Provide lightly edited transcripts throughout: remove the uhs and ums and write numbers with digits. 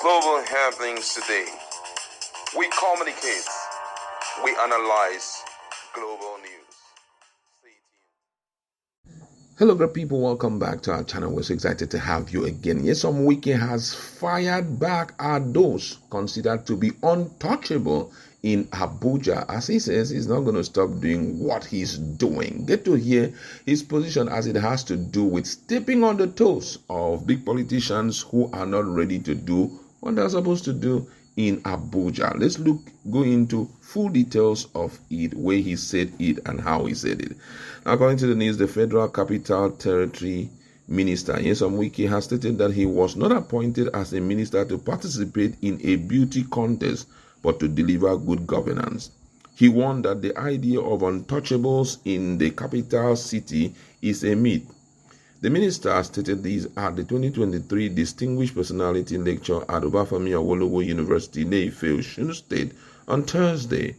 Global happenings today. We communicate. We analyze global news. Stay tuned. Hello, great people. Welcome back to our channel. We're so excited to have you again. Yes, Wike has fired back at those considered to be untouchable in Abuja. As he says, he's not going to stop doing what he's doing. Get to hear his position as it has to do with stepping on the toes of big politicians who are not ready to do what they're supposed to do in Abuja. Let's go into full details of it, where he said it and how he said it. Now, according to the news, the Federal Capital Territory Minister, Nyesom Wike, has stated that he was not appointed as a minister to participate in a beauty contest, but to deliver good governance. He warned that the idea of untouchables in the capital city is a myth. The minister stated this at the 2023 Distinguished Personality Lecture at Obafemi Awolowo University, Ile-Ife, Osun State on Thursday.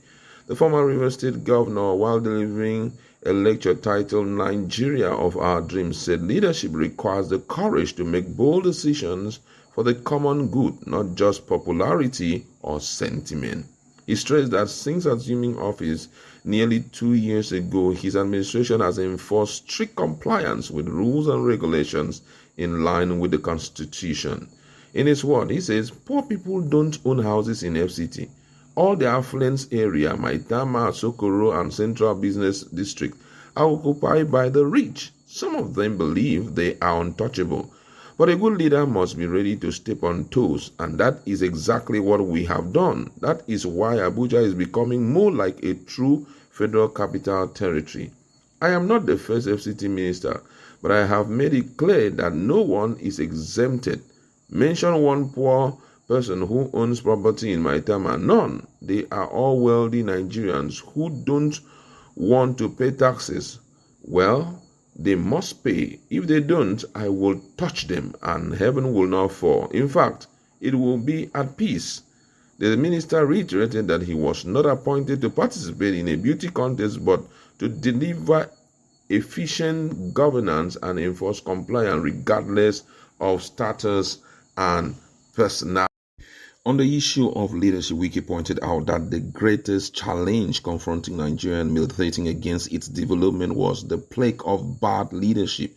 The former River State governor, while delivering a lecture titled Nigeria of Our Dreams, said leadership requires the courage to make bold decisions for the common good, not just popularity or sentiment. He stressed that since assuming office nearly 2 years ago, his administration has enforced strict compliance with rules and regulations in line with the Constitution. In his word, he says, poor people don't own houses in FCT. All the affluent area, Maitama, Sokoro, and Central Business District, are occupied by the rich. Some of them believe they are untouchable. But a good leader must be ready to step on toes, and that is exactly what we have done. That is why Abuja is becoming more like a true Federal Capital Territory. I am not the first FCT minister, but I have made it clear that no one is exempted. Mention one poor person who owns property in Maitama. None. They are all wealthy Nigerians who don't want to pay taxes. Well, they must pay. If they don't, I will touch them and heaven will not fall. In fact, it will be at peace. The minister reiterated that he was not appointed to participate in a beauty contest, but to deliver efficient governance and enforce compliance regardless of status and personality. On the issue of leadership, Wike pointed out that the greatest challenge confronting Nigeria and militating against its development was the plague of bad leadership.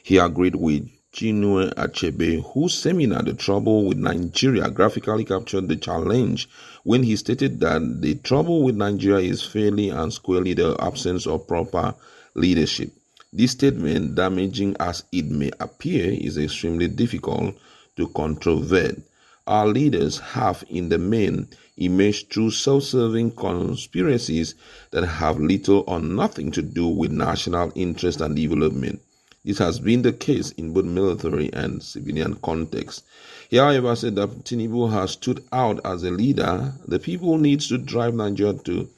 He agreed with Chinua Achebe, whose seminar, The Trouble with Nigeria, graphically captured the challenge when he stated that the trouble with Nigeria is fairly and squarely the absence of proper leadership. This statement, damaging as it may appear, is extremely difficult to controvert. Our leaders have, in the main, emerged through self-serving conspiracies that have little or nothing to do with national interest and development. This has been the case in both military and civilian contexts. He, however, said that Tinubu has stood out as a leader. The people needs to drive Nigeria to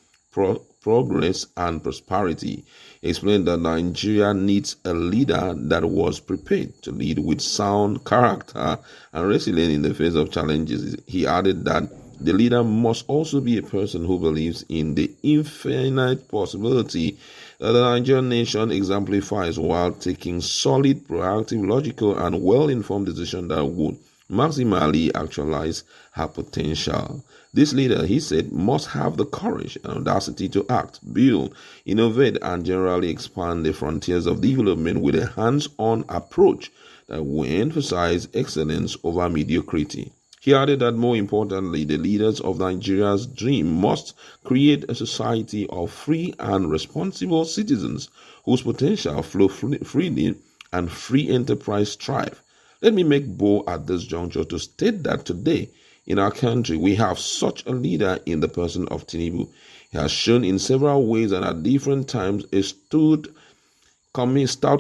progress and prosperity. He explained that Nigeria needs a leader that was prepared to lead with sound character and resilient in the face of challenges. He added that the leader must also be a person who believes in the infinite possibility that the Nigerian nation exemplifies while taking solid, proactive, logical, and well-informed decisions that would maximally actualize her potential. This leader, he said, must have the courage and audacity to act, build, innovate, and generally expand the frontiers of development with a hands-on approach that will emphasize excellence over mediocrity. He added that more importantly, the leaders of Nigeria's dream must create a society of free and responsible citizens whose potential flow freely and free enterprise thrive. Let me make bold at this juncture to state that today in our country we have such a leader in the person of Tinubu. He has shown in several ways and at different times a stout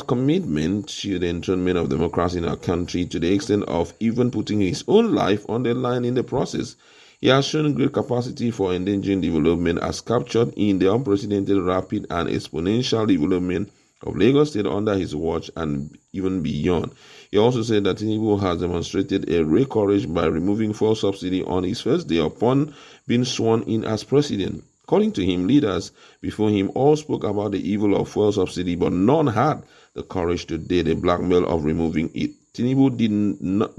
commitment to the enthronement of democracy in our country, to the extent of even putting his own life on the line in the process. He has shown great capacity for endangering development as captured in the unprecedented, rapid, and exponential development of Lagos State under his watch and even beyond. He also said that Tinubu has demonstrated a rare courage by removing fuel subsidy on his first day upon being sworn in as president. According to him, leaders before him all spoke about the evil of fuel subsidy, but none had the courage to dare the blackmail of removing it. Tinubu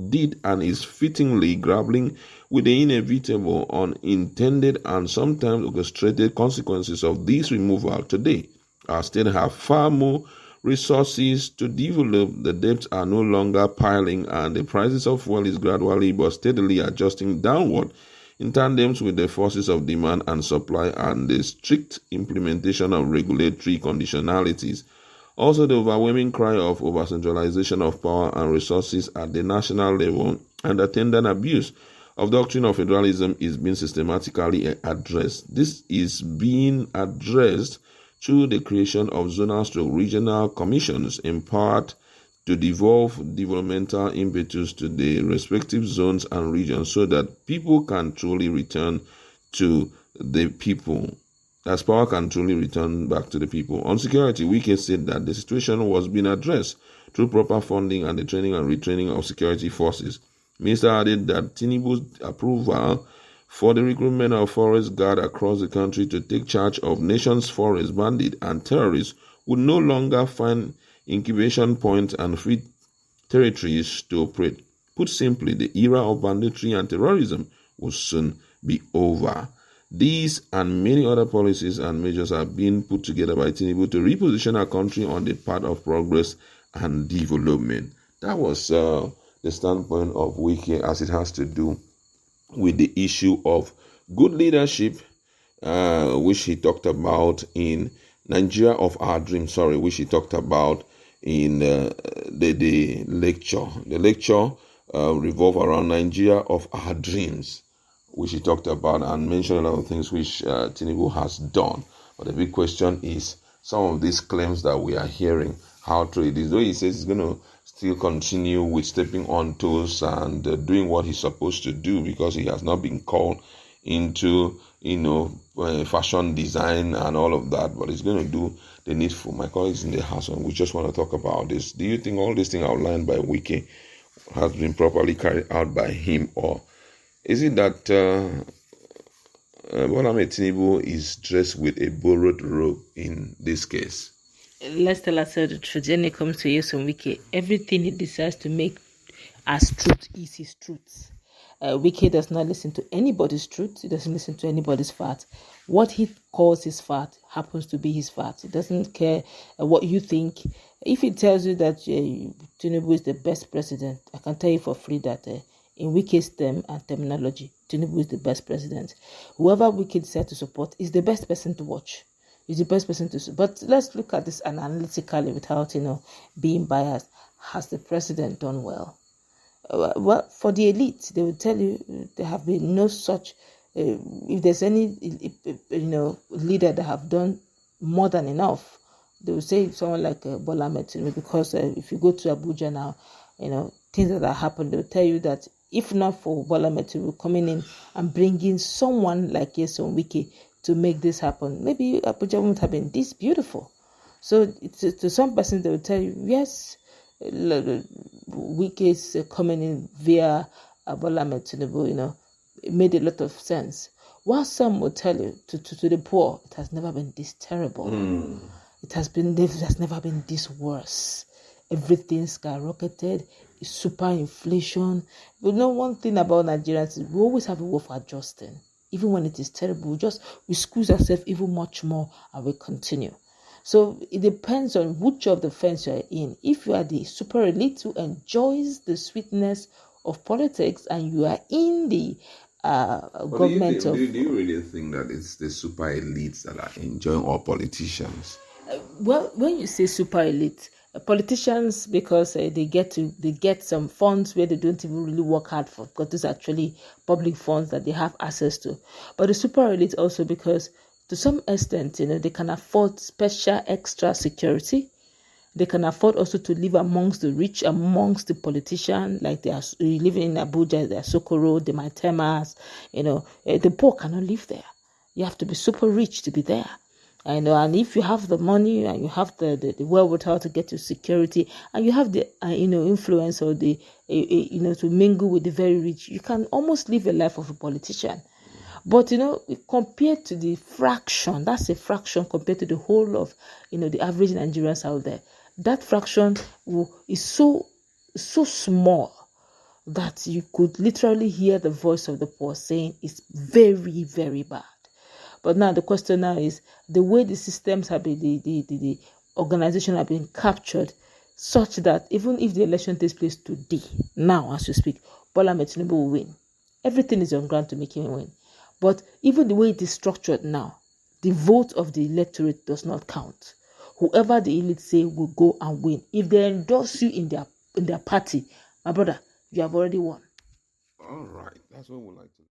did and is fittingly grappling with the inevitable, unintended, and sometimes orchestrated consequences of this removal today. Our state have far more resources to develop. The debts are no longer piling, and the prices of fuel is gradually but steadily adjusting downward in tandem with the forces of demand and supply and the strict implementation of regulatory conditionalities. Also, the overwhelming cry of over-centralization of power and resources at the national level and attendant abuse of doctrine of federalism is being systematically addressed. This is being addressed through the creation of zonal/regional commissions, in part to devolve developmental impetus to the respective zones and regions so that people can truly return to the people. As power can truly return back to the people. On security, Wike said that the situation was being addressed through proper funding and the training and retraining of security forces. Minister added that Tinubu's approval for the recruitment of forest guard across the country to take charge of nation's forest bandits and terrorists would no longer find incubation points and free territories to operate. Put simply, the era of banditry and terrorism will soon be over. These and many other policies and measures are being put together by Tinubu to reposition our country on the path of progress and development. That was the standpoint of Wike as it has to do with the issue of good leadership, which he talked about in Nigeria of Our Dreams, which he talked about in the lecture. The lecture revolved around Nigeria of Our Dreams, which he talked about and mentioned a lot of things which Tinubu has done. But the big question is some of these claims that we are hearing, how true it is. Though he says he's going to still continue with stepping on toes and doing what he's supposed to do because he has not been called into, fashion design and all of that. But he's going to do the needful. My colleagues in the house, and we just want to talk about this. Do you think all these things outlined by Wike has been properly carried out by him, or is it that Bola Tinubu is dressed with a borrowed robe in this case? Let's tell ourselves the truth. When it comes to Yeson Wike, everything he decides to make as truth is his truth. Wike does not listen to anybody's truth. He doesn't listen to anybody's fact. What he calls his fact happens to be his fact. He doesn't care what you think. If he tells you that Tinubu is the best president, I can tell you for free that in Wike's term and terminology, Tinubu is the best president. Whoever Wike decides to support is the best person to watch. Is the best person to. But let's look at this analytically without, being biased. Has the president done well? Well, for the elite, they will tell you there have been no such. If there's any, leader that have done more than enough, they will say someone like Bola Tinubu. Because if you go to Abuja now, things that have happened, they will tell you that if not for Bola Tinubu coming in and bringing someone like Yeson Wike to make this happen, maybe Abuja wouldn't have been this beautiful. So to some person, they will tell you, yes, Wike is coming in via Bola Tinubu, it made a lot of sense. While some will tell you, to the poor, it has never been this terrible. It has never been this worse. Everything skyrocketed, super inflation. But one thing about Nigerians is we always have a way of adjusting. Even when it is terrible, we squeeze ourselves even much more and we continue. So it depends on which of the fence you are in. If you are the super elite who enjoys the sweetness of politics and you are in the government do you really think that it's the super elites that are enjoying all politicians? Well, when you say super elite, politicians, because they get some funds where they don't even really work hard for, because these are actually public funds that they have access to. But the super elite also because to some extent, they can afford special extra security. They can afford also to live amongst the rich, amongst the politicians, like they are living in Abuja, they are Sokoro, the Maitemas, the poor cannot live there. You have to be super rich to be there. And if you have the money and you have the wherewithal to get your security and you have the influence or the to mingle with the very rich, you can almost live a life of a politician. But compared to the fraction, that's a fraction compared to the whole of the average Nigerians out there. That fraction is so so small that you could literally hear the voice of the poor saying it's very, very bad. But now the question now is the way the systems have been, the organization have been captured, such that even if the election takes place today, now as you speak, Bola Tinubu will win. Everything is on ground to make him win. But even the way it is structured now, the vote of the electorate does not count. Whoever the elite say will go and win. If they endorse you in their party, my brother, you have already won. All right, that's what we like to.